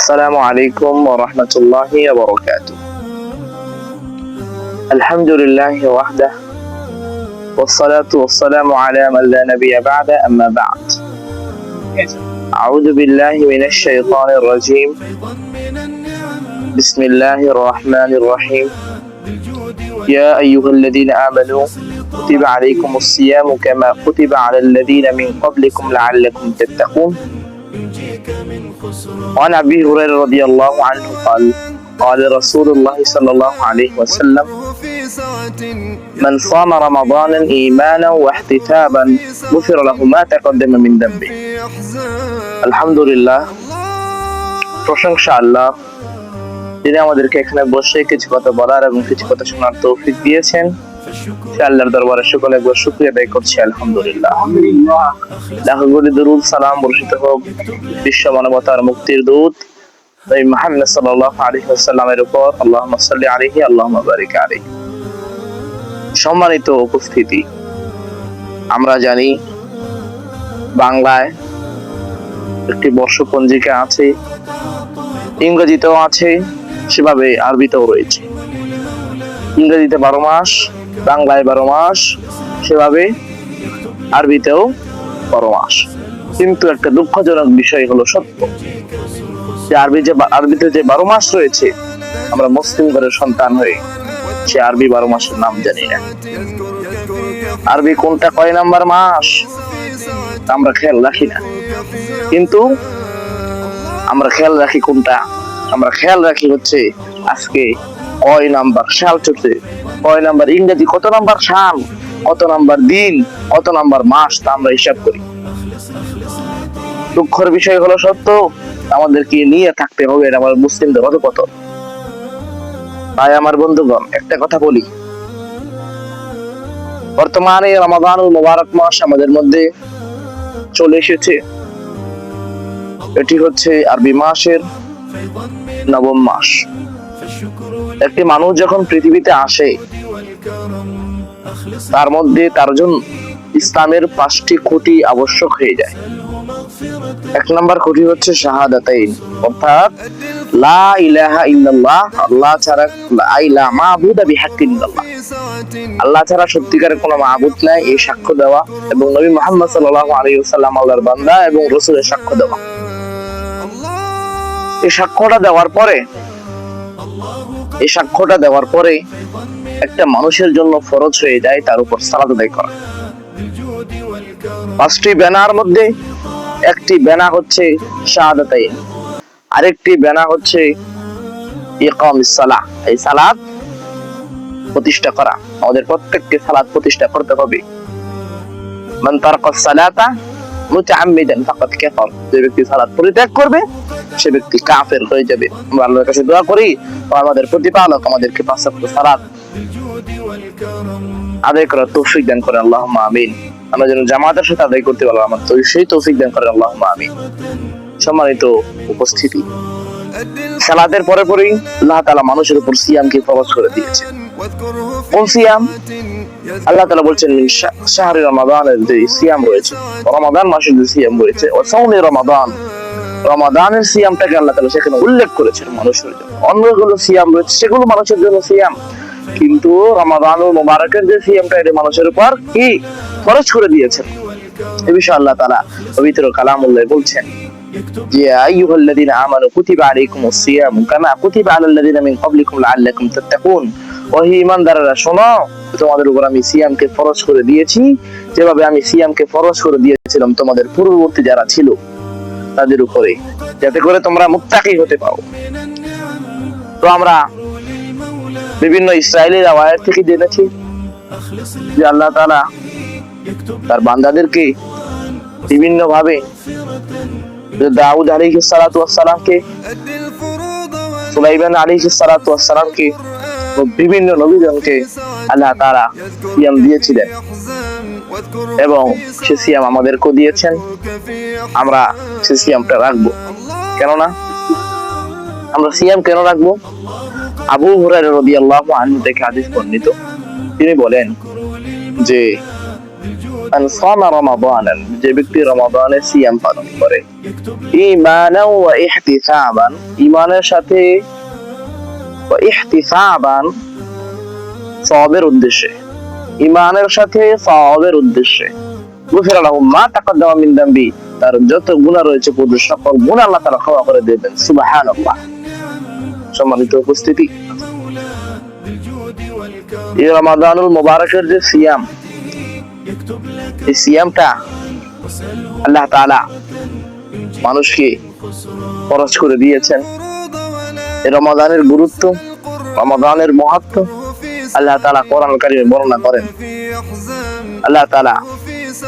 السلام عليكم ورحمة الله وبركاته. الحمد لله وحده والصلاة والسلام على من لا نبي بعد أما بعد. أعوذ بالله من الشيطان الرجيم. بسم الله الرحمن الرحيم. يا أيها الذين آمنوا كتب عليكم الصيام كما كتب على الذين من قبلكم لعلكم تتقون. وعن أبي هريرة رضي الله عنه قال قال رسول الله صلى الله عليه وسلم من صام رمضانا إيمانا واحتسابا غفر له ما تقدم من ذنبه. الحمد لله, প্রশংসা আল্লাহ, যিনি আমাদেরকে এখানে বসে কিছু কথা বলার এবং কিছু কথা শোনার তৌফিক দিয়েছেন। সে আল্লাহর দরবারে সকলে একবার শুকরিয়া আদায় করছি আলহামদুলিল্লাহ। লাখো কোটি দরুদ সালাম বর্ষিত হোক বিশ্ব মানবতার মুক্তির দূত নবী মুহাম্মদ সাল্লাল্লাহু আলাইহি ওয়াসাল্লামের উপর। আল্লাহুম্মা সাল্লি আলাইহি আল্লাহুম্মা বারিক আলাইহি। সম্মানিত উপস্থিতি, আমরা জানি বাংলায় একটি বর্ষপঞ্জিকা আছে, ইংরেজিতেও আছে, সেভাবে আরবিতেও রয়েছে। ইংরেজিতে 12 মাস, বাংলায় 12 মাস, সেভাবে আরবিতেও 12 মাস। কিন্তু একটা দুঃখজনক বিষয় হলো সত্য যে আরবিতে যে 12 মাস রয়েছে, আমরা মুসলিম ঘরের সন্তান হয়ে সে আরবি 12 মাসের নাম জানি না। আরবি কোনটা কয় নাম্বার মাস আমরা খেয়াল রাখি না, কিন্তু আমরা খেয়াল রাখি কোনটা? আমরা খেয়াল রাখি হচ্ছে আজকে কয় নাম্বার সাল চলছে, কয় নাম্বার ইংরেজি, কত নাম্বার সাল, কত নাম্বার দিন, কত নাম্বার মাস, তা আমরা হিসাব করি। দুঃখের বিষয় হলো সত্য, আমাদেরকে নিয়ে থাকতে হবে এটা আমার মুসলিমদের অধপতন। তাই আমার বন্ধুগণ, একটা কথা বলি, বর্তমানে রমাদানুল মুবারক মাস আমাদের মধ্যে চলে এসেছে। এটি হচ্ছে আরবি মাসের 9ম মাস। একটি মানুষ যখন পৃথিবীতে আসে, তার মধ্যে তার জন্য ইসলামের 5টি খুঁটি আবশ্যক হয়ে যায়। 1 নম্বর খুঁটি হচ্ছে শাহাদাতাইন, অর্থাৎ লা ইলাহা ইল্লাল্লাহ, আল্লাহ ছাড়া, লা মাবুদা বিহাক্কিন ইল্লাল্লাহ, আল্লাহ ছাড়া সত্যিকারের কোনো মাবুদ নাই, এই সাক্ষ্য দেওয়া, এবং নবী মুহাম্মদ সাল্লাল্লাহু আলাইহি ওয়াসাল্লাম আল্লাহর বান্দা এবং রাসূলের সাক্ষ্য দেওয়া। এই সাক্ষ্যটা দেওয়ার পরে একটা মানুষের জন্য ফরজ হয়ে যায় তার উপর সালাত আদায় করা। 5টি বেনার মধ্যে একটি বেনা হচ্ছে শাহাদাতাইন, আরেকটি বেনা হচ্ছে ইকামিস সালাহ, এই সালাত প্রতিষ্ঠা করা। আমাদের প্রত্যেককে সালাত প্রতিষ্ঠা করতে হবে। মান তারাকাস সালাতা মুতাআম্মিদান ফাকাদ কাফার, যে ব্যক্তি সালাত পরিত্যাগ করবে সে ব্যক্তি কাফের হয়ে যাবে। আমরা আল্লাহর কাছে দোয়া করি আমাদের প্রতিপালক আমাদেরকে 5 ওয়াক্ত সালাত আদায় করার তৌফিক দান করেন, আল্লাহুম্মা আমিন। আমরা যেন জামাতের সাথে আদায় করতে পারবো, আমার তো সেই তৌফিক দান করেন, আল্লাহুম্মা আমিন। সম্মানিত উপস্থিতি, সালাতের পরেই আল্লাহ তাআলা মানুষের উপর সিয়ামকে ফরজ করে দিয়েছেন। কোন সিয়াম? আল্লাহ তাআলা বলছেন শাহরি রমাদানের যে সিয়াম রয়েছে, রমাদান মাসের যে সিয়াম রয়েছে, ও সাওমি রমাদান, রমাদানের সিয়ামটাকে আল্লাহ তাআলা সেখানে উল্লেখ করেছেন মানুষের জন্য। অন্যগুলো সিয়াম রয়েছে সেগুলো মানুষের জন্য সিয়াম, কিন্তু রমাদানুল মুবারকের যে সিয়ামটা এটা মানুষের উপর কি ফরজ করে দিয়েছেন। এই বিষয়ে আল্লাহ তাআলা পবিত্র কালামুল্লাহ বলছেন যে আইয়ুহাল্লাযীনা আমানু কুতিবা আলাইকুমুস সিয়ামু কামা কুতিবা আলাল্লাযীনা মিন ক্বাবলিকুম লাআল্লাকুম তাত্তাকুন। ওহে ঈমানদাররা, শোনো, তোমাদের উপর আমি সিয়ামকে ফরজ করে দিয়েছি যেভাবে আমি সিয়ামকে ফরজ করে দিয়েছিলাম তোমাদের পূর্ববর্তী যারা ছিল তাদের উপরে, যাতে করে তোমরা মুত্তাকি হতে পারো। তো আমরা বিভিন্ন ইসরাইলি রাওয়ায়াত থেকে জেনেছি যে আল্লাহ তাআলা তার বান্দাদেরকে বিভিন্ন ভাবে, দাউদ আলাইহিস সালাতু ওয়াস সালামকে, সুলাইমান আলাইহিস সালাতু ওয়াস সালামকে, বিভিন্ন নবীগণকে আল্লাহ তাআলা সিয়াম দিয়েছিলেন এবং সে সিয়াম আমাদেরকে দিয়েছেন। আমরা সে সিয়ামটা রাখবো। কেননা আমরা সিয়াম কেন রাখবো? আবু হুরায়রা রাদিয়াল্লাহু আনহু থেকে হাদিস বর্ণিত, তিনি বলেন যে মান সামা রমাদানান, যে ব্যক্তি রমাদানে সিয়াম পালন করে, ঈমানান ওয়া ইহতিসাবান, ঈমানের সাথে, ওয়া ইহতিসাবান সওয়াবের উদ্দেশ্যে, ঈমানের সাথে সওয়াবের উদ্দেশ্যে, গুফিরা লাহু মা তাকাদ্দামা মিন যামবি, তার যত গুনাহ রয়েছে পূর্বে সকল গুনাহ আল্লাহ তাআলা ক্ষমা করে দেবেন। সুবহানাল্লাহ। সম্মানিত উপস্থিতি, এই রমাদানুল মুবারকের যে সিয়াম, এই সিয়ামটা আল্লাহ তাআলা মানুষকে ফরজ করে দিয়েছেন। এই রমাদানের গুরুত্ব, রমাদানের মাহাত্ম্য আল্লাহ তাআলা কোরআন কারীমে বর্ণনা করেন। আল্লাহ তাআলা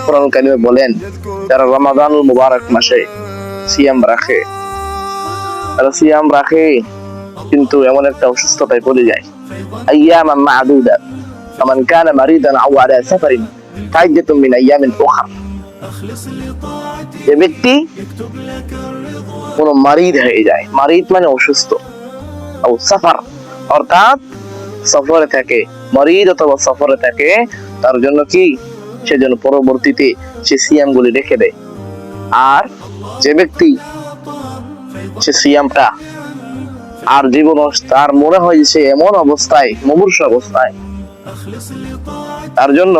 কোরআন কারীমে বলেন, যারা রমাদানুল মুবারক মাসে সিয়াম রাখে, তারা সিয়াম রাখে কিন্তু এমন একটা অসুস্থতায় পড়ে যায়, আইয়ামান মা'দুদাত, ফামান কানা মারিদান আও আলা সাফারিন ফাইদাতুম মিন আইয়ামিন উখরা। যে ব্যক্তি কোন মারিদ হয়ে যায়, মারিদ মানে অসুস্থ, ও সাফার অর্থাৎ সফরে থাকে, মারিদ অথবা সফরে থাকে, তার জন্য কি, সেজন্য পরবর্তীতে সে সিয়াম গুলি রেখে দেয়। আর যে ব্যক্তি সে সিয়ামটা আর জীবন, তার মনে হয় সে এমন অবস্থায়, মুমূর্ষু অবস্থায়, তার জন্য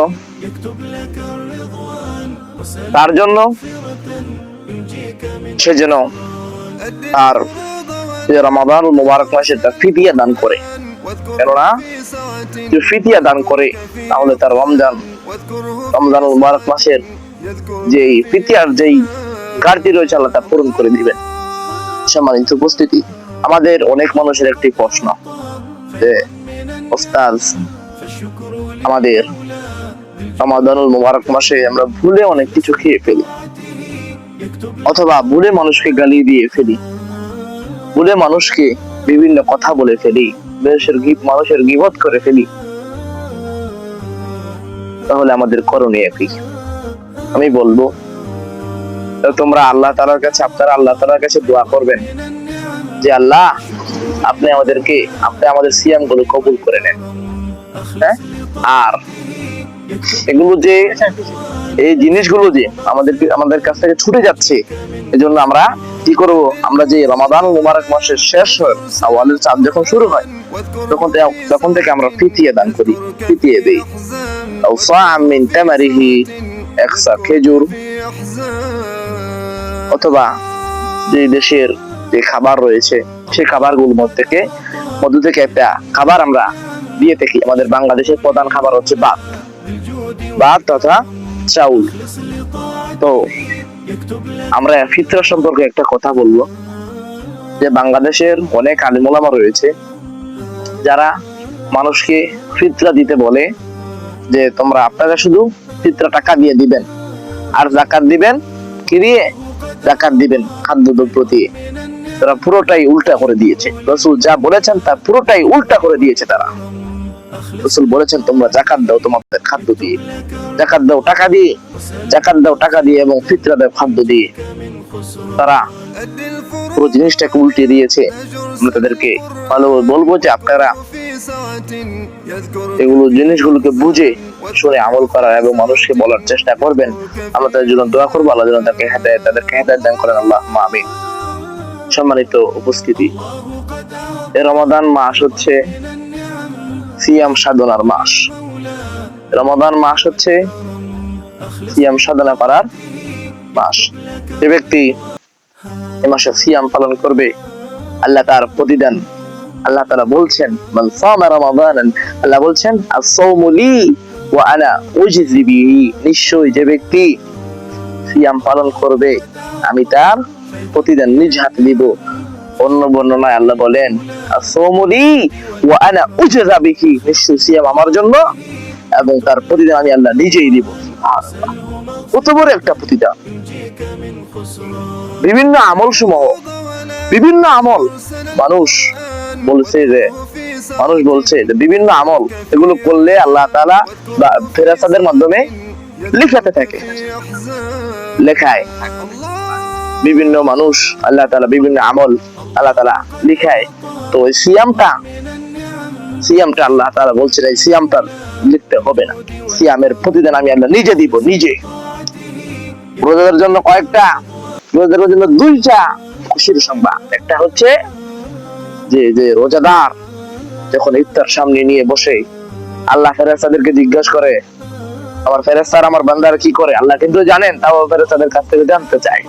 সে যেন আর রমাদানুল মুবারক মাসে তার ফিদিয়া দান করে। কেননা যদি ফিদিয়া দান করে তাহলে তার রমজানুল মুবারক মাসের যে ফিদিয়ার যেই ঘাটতি রয়েছে আল্লাহ তা পূরণ করে দিবেন। সম্মানিত উপস্থিতি, আমাদের অনেক মানুষের একটি প্রশ্ন যে ওস্তাদ, আমাদের রমাদানুল মুবারক মাসে আমরা ভুলে অনেক কিছু খেয়ে ফেলি, অথবা ভুলে মানুষকে গালি দিয়ে ফেলি, ভুলে মানুষকে বিভিন্ন কথা বলে ফেলি, মানুষের গীবত করে ফেলি, তাহলে আমাদের করণীয় কি? আমি বলবো, তোমরা আল্লাহ তাআলার কাছে, আপনারা আল্লাহ তাআলার কাছে দোয়া করবেন যে আল্লাহ, আপনি আমাদের সিয়াম গুলো কবুল করে নেন। হ্যাঁ, আর এগুলো যে, এই জিনিসগুলো যে আমাদের কাছ থেকে ছুটে যাচ্ছে, এজন্য আমরা কি করব? আমরা যে রমাদানুল মুবারক মাসের শেষ হয়, শাওয়ালের চাঁদ যখন শুরু হয়, তখন থেকে আমরা ফিতিয়ে দান করি, ফিতিয়ে দেই। আও সাআম মিন তামারিহি, একসা খেজুর, অথবা যে দেশের যে খাবার রয়েছে সেই খাবারগুলোর মধ্যে থেকে একটা খাবার আমরা দিয়ে থাকি। আমাদের বাংলাদেশের প্রধান খাবার হচ্ছে ভাত তথা চাউল। তো আমরা ফিতরা সম্পর্কে একটা কথা বলবো, যে বাংলাদেশের অনেক আলেম ওলামা রয়েছে যারা মানুষকে ফিতরা দিতে বলে, যে তোমরা আপনারা শুধু ফিতরা টাকা দিয়ে দিবেন, আর যাকাত দিবেন কি দিয়ে? যাকাত দিবেন খাদ্যদ্রব্য দিয়ে। তারা পুরোটাই উল্টা করে দিয়েছে। রাসূল যা বলেছেন তা পুরোটাই উল্টা করে দিয়েছে তারা। রাসূল বলেছেন তোমরা যাকাত দাও তোমাদের খাদ্য দিয়ে, যাকাত দাও টাকা দিয়ে, যাকাত দাও টাকা দিয়ে এবং ফিতরা দাও খাদ্য দিয়ে। তারা পুরো জিনিসটাকে উল্টে দিয়েছে। আমরা তাদেরকে ভালো বলবো যে আপনারা এগুলো জিনিসগুলোকে বুঝে শুনে আমল করার এবং মানুষকে বলার চেষ্টা করবেন। আমরা তাদের জন্য দোয়া করবো, আল্লাহ যেন তাদেরকে হেদায়েত দান করেন, আল্লাহুম্মা আমিন। সম্মানিত উপস্থিতি, এই রমাদান মাস হচ্ছে সিয়াম সাধনার মাস। রমাদান মাস হচ্ছে সিয়াম সাধনা করার মাস। যে ব্যক্তি এই মাসে সিয়াম পালন করবে, আল্লাহ তার প্রতিদান, আল্লাহ তাআলা বলছেন মান সামা রমাদানান, আল্লাহ বলছেন আস-সাওমু লি ওয়া আনা উজজি বিহি, নিশ্চয়ই যে ব্যক্তি সিয়াম পালন করবে আমি তার প্রতিদান নিজ হাতে দিব। অন্য বর্ণনায় আল্লাহ বলেন আস-সাওমু লি ওয়া আনা উজজি বিহি, নিশ্চয়ই সিয়াম আমার জন্য এবং তার প্রতিদান আমি আল্লাহ নিজেই দিব। সুবহানাল্লাহ, কত বড় একটা প্রতিদান! বিভিন্ন আমল মানুষ বলছে যে বিভিন্ন আমল এগুলো করলে আল্লাহ তাআলা বা ফেরেশতাদের মাধ্যমে লিখাতে থাকে, লেখায় বিভিন্ন মানুষ আল্লাহ তাআলা বিভিন্ন আমল আল্লাহ তাআলা লিখায়। তো ওই সিয়ামটা আল্লাহ তাআলা বলছেন এই সিয়ামটা লিখতে হবে না, সিয়ামের প্রতিদিন আমি আল্লাহ নিজে দিব, নিজে। রোজাদারের জন্য কয়েকটা, রোজাদারের জন্য দুইটা খুশির সংবাদ। একটা হচ্ছে যে যে রোজাদার যখন ইফতার সামনে নিয়ে বসে আল্লাহ ফেরেশতাদেরকে জিজ্ঞাসা করে, আমার ফেরেশতারা আমার বান্দারা কি করে, আল্লাহ কিন্তু জানেন, তাও ফেরেশতাদের কাছ থেকে জানতে চায়।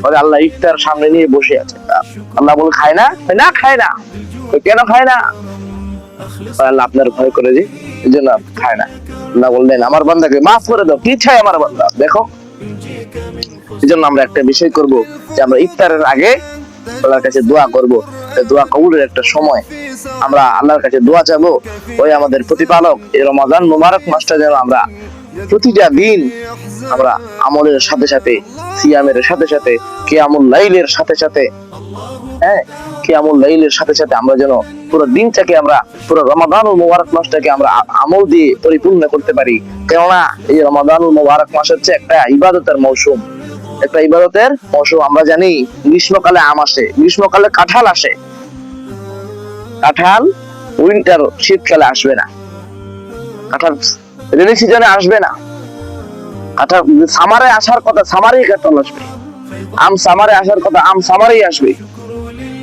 বলে আল্লাহ ইফতার সামনে নিয়ে বসে আছে, আল্লাহ বলে খায় না, না খায় না, কেন খায় না? আল্লাহ আপনার ভয় করে যে এই জন্য খায় না। আল্লাহ বললেন আমার বান্দাকে মাফ করে দাও, কি চাই আমার বান্দা দেখো। এই জন্য আমরা একটা বিষয় করব যে আমরা ইফতারের আগে আল্লাহর কাছে দোয়া করব, দোয়া কবুলের একটা সময় আমরা আল্লাহর কাছে দোয়া চাবো। ওই আমাদের প্রতিপালক এই রমাদান মুবারক মাসটা যেন আমরা প্রতিটা দিন আমরা আমলের সাথে সাথে, সিয়ামের সাথে সাথে, কিয়ামুল লাইলের সাথে সাথে, কিয়ামুল লাইলের সাথে সাথে আমরা যেন পুরো দিনটাকে, আমরা পুরো রমাদানুল মুবারক মাসটাকে আমরা আমল দিয়ে পরিপূর্ণ করতে পারি। কেননা এই রমাদানুল মুবারক মাস হচ্ছে একটা ইবাদতের মৌসুম, একটা ইবাদতের মৌসুম। আমরা জানি গ্রীষ্মকালে আম আসে, গ্রীষ্মকালে কাঁঠাল আসে, কাঁঠাল উইন্টার শীতকালে আসবে না, কাঁঠাল রেনি সিজনে আসবে না, কাঁঠাল সামারে আসার কথা সামারেই কাঁঠাল আসবে, আম সামারে আসার কথা আম সামারেই আসবে।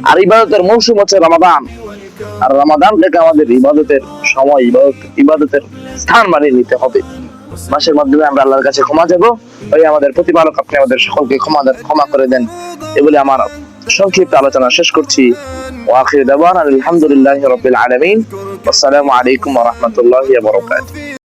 আর ইবাদতের মৌসুম হচ্ছে রমাদান, আর রমাদানটাকে আমাদের ইবাদতের সময়, ইবাদতের স্থান বানিয়ে নিতে হবে। মাসের মাধ্যমে আমরা আল্লাহর কাছে ক্ষমা চাইবো। ওই আমাদের প্রতিপালক আপনি আমাদের সকলকে ক্ষমা করে দেন। এগুলি আমার সংক্ষিপ্ত আলোচনা শেষ করছি। ওয়া আখিরু দাওয়ানা আলহামদুলিল্লাহি রাব্বিল আলামিন। আসসালামু আলাইকুম ওয়া রাহমাতুল্লাহি ওয়া বারাকাতুহু।